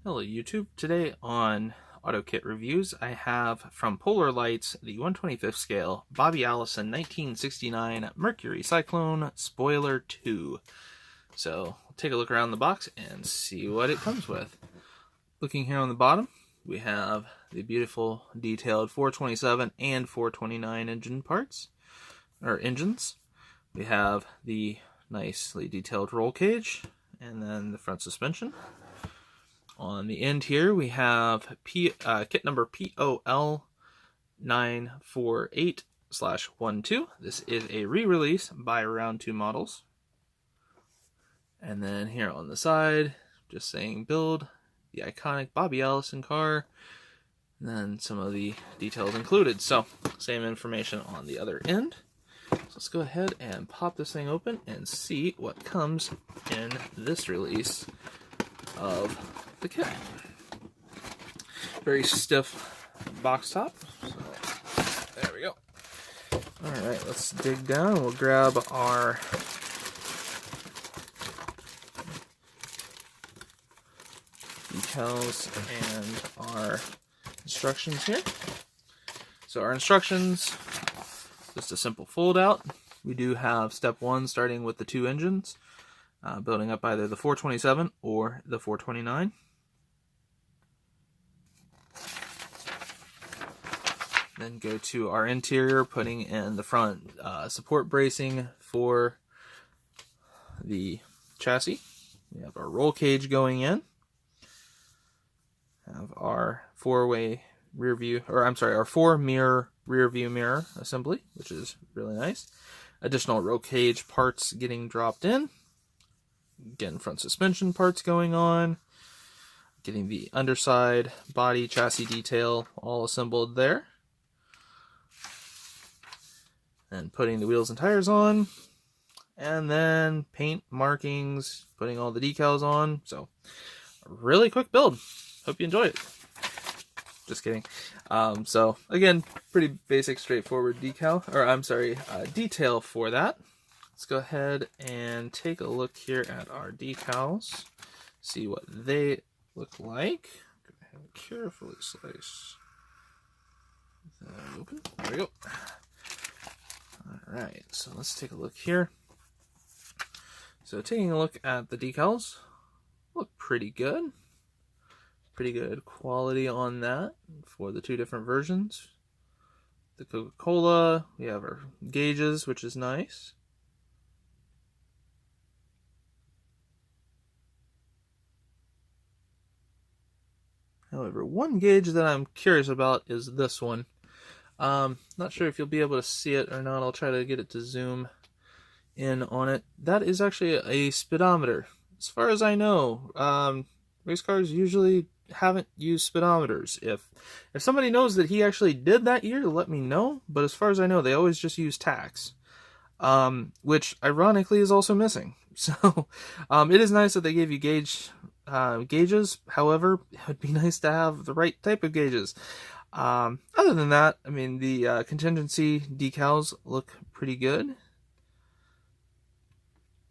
Hello YouTube. Today on Auto Kit Reviews I have from Polar Lights the 1/25th scale Bobby Allison 1969 Mercury Cyclone Spoiler 2. So we'll take a look around the box and see what it comes with. Looking here on the bottom, we have the beautiful detailed 427 and 429 engine parts, or engines. We have the nicely detailed roll cage and then the front suspension. On the end here, we have kit number POL948/12. This is a re-release by Round 2 Models. And then here on the side, just saying build the iconic Bobby Allison car. And then some of the details included. So, same information on the other end. So let's go ahead and pop this thing open and see what comes in this release of the kit. Very stiff box top. So, there we go. Alright, let's dig down. We'll grab our decals and our instructions here. So our instructions, just a simple fold out. We do have step 1 starting with the 2 engines, building up either the 427 or the 429. Then go to our interior, putting in the front support bracing for the chassis. We have our roll cage going in. Have our our 4-mirror rear view mirror assembly, which is really nice. Additional roll cage parts getting dropped in. Again, front suspension parts going on. Getting the underside body chassis detail all assembled there. And putting the wheels and tires on. And then paint, markings, putting all the decals on. So, a really quick build. Hope you enjoy it. Just kidding. So, again, pretty basic, straightforward detail for that. Let's go ahead and take a look here at our decals. See what they look like. Go ahead and carefully slice that open. There we go. Alright, so let's take a look here. So taking a look at the decals, look pretty good. Pretty good quality on that for the 2 different versions. The Coca-Cola, we have our gauges, which is nice. However, one gauge that I'm curious about is this one. Not sure if you'll be able to see it or not. I'll try to get it to zoom in on it. That is actually a speedometer. As far as I know, race cars usually haven't used speedometers. If somebody knows that he actually did that year, let me know. But as far as I know, they always just use tacks, which ironically is also missing. So it is nice that they gave you gauges. However, it would be nice to have the right type of gauges. Other than that, I mean, the contingency decals look pretty good.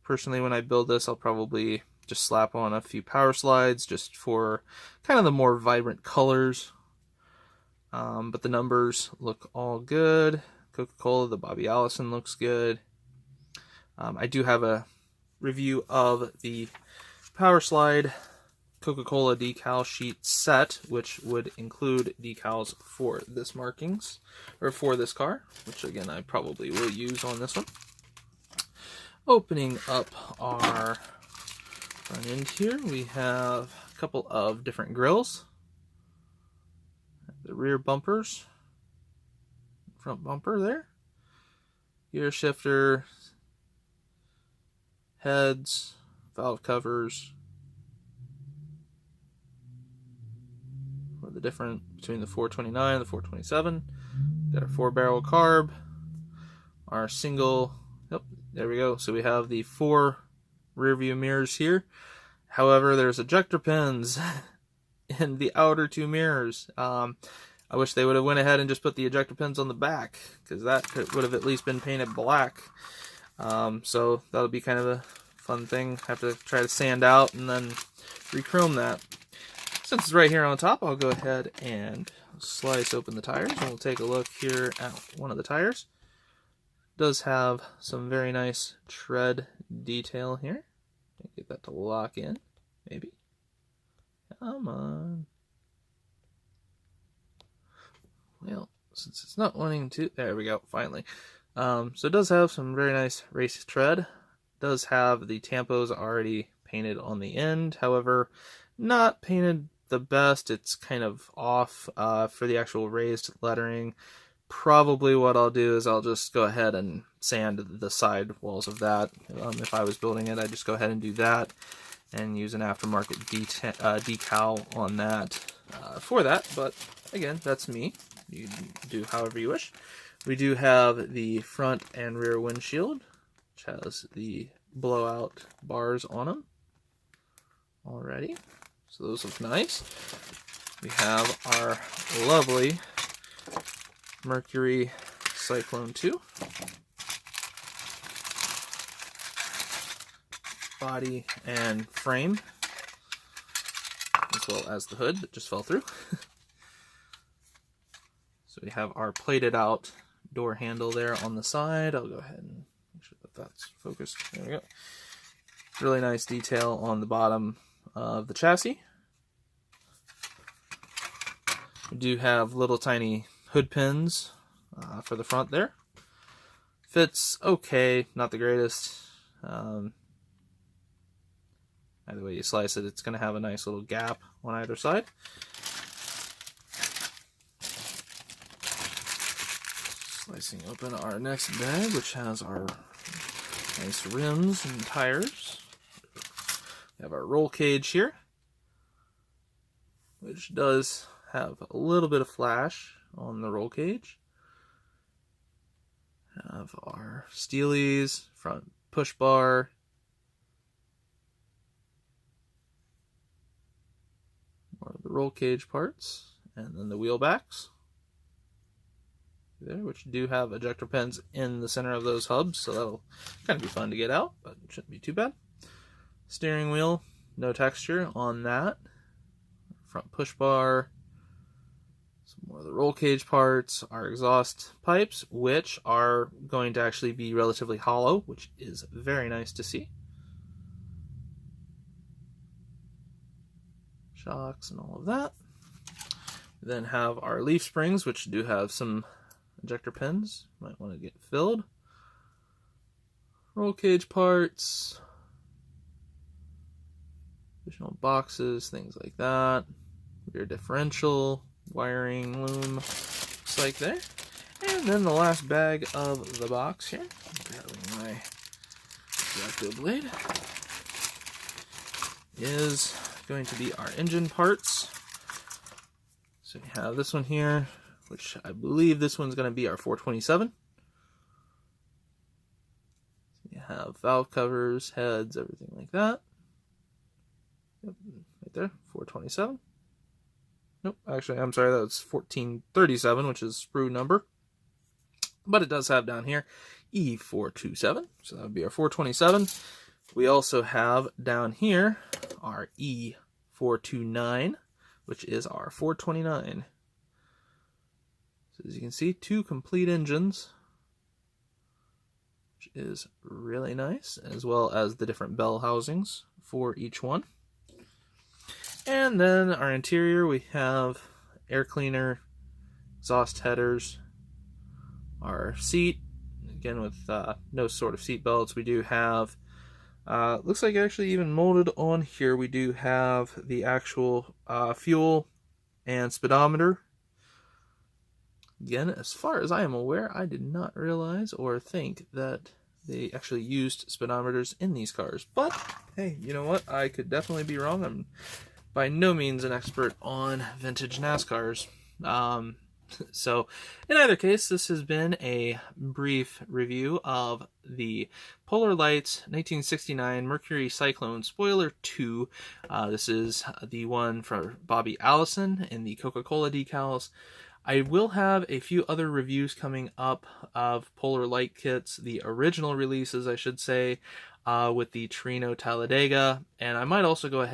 Personally, when I build this, I'll probably just slap on a few power slides just for kind of the more vibrant colors. But the numbers look all good. Coca-Cola, the Bobby Allison looks good. I do have a review of the power slide Coca-Cola decal sheet set, which would include decals for this markings, or for this car, which again I probably will use on this one. Opening up our front end here, we have a couple of different grills. The rear bumpers, front bumper there, gear shifter, heads, valve covers. The difference between the 429 and the 427. Got our 4-barrel carb, our single, there we go. So we have the 4 rear view mirrors here. However, there's ejector pins in the outer 2 mirrors. I wish they would have went ahead and just put the ejector pins on the back, because that would have at least been painted black. So that'll be kind of a fun thing. Have to try to sand out and then re-chrome that. Since it's right here on top, I'll go ahead and slice open the tires, and we'll take a look here at one of the tires. It does have some very nice tread detail here. Get that to lock in, maybe. Come on. Well, since it's not wanting to, there we go, finally. So it does have some very nice race tread. It does have the tampos already painted on the end, however, not painted the best. It's kind of off for the actual raised lettering. Probably what I'll do is I'll just go ahead and sand the side walls of that. If I was building it, I'd just go ahead and do that and use an aftermarket decal on that for that. But again, that's me. You do however you wish. We do have the front and rear windshield, which has the blowout bars on them already. So those look nice. We have our lovely Mercury Cyclone 2. Body and frame, as well as the hood that just fell through. So we have our plated out door handle there on the side. I'll go ahead and make sure that that's focused. There we go. Really nice detail on the bottom of the chassis. We do have little tiny hood pins for the front there. Fits okay, not the greatest. Either way you slice it, it's going to have a nice little gap on either side. Slicing open our next bag, which has our nice rims and tires. We have our roll cage here, which does have a little bit of flash on the roll cage. Have our steelies, front push bar, more of the roll cage parts, and then the wheel backs there, which do have ejector pins in the center of those hubs, so that'll kind of be fun to get out, but it shouldn't be too bad. Steering wheel, no texture on that. Front push bar, some more of the roll cage parts, our exhaust pipes, which are going to actually be relatively hollow, which is very nice to see. Shocks and all of that. We then have our leaf springs, which do have some ejector pins. Might want to get filled. Roll cage parts. Additional boxes, things like that. Rear differential, wiring loom, looks like there. And then the last bag of the box here. Grabbing my X-Acto blade. Is going to be our engine parts. So we have this one here, which I believe this one's going to be our 427. So you have valve covers, heads, everything like that. Yep, right there, 427. Nope, actually, I'm sorry, that's 1437, which is sprue number. But it does have down here E427, so that would be our 427. We also have down here our E429, which is our 429. So as you can see, two complete engines, which is really nice, as well as the different bell housings for each one. And then our interior, we have air cleaner, exhaust headers, our seat, again with no sort of seat belts. We do have, looks like actually even molded on here, we do have the actual fuel and speedometer. Again, as far as I am aware, I did not realize or think that they actually used speedometers in these cars. But, hey, you know what? I could definitely be wrong. I'm by no means an expert on vintage NASCARs. So, in either case, this has been a brief review of the Polar Lights 1969 Mercury Cyclone Spoiler 2. This is the one for Bobby Allison in the Coca-Cola decals. I will have a few other reviews coming up of Polar Light kits, the original releases, I should say, with the Torino Talladega, and I might also go ahead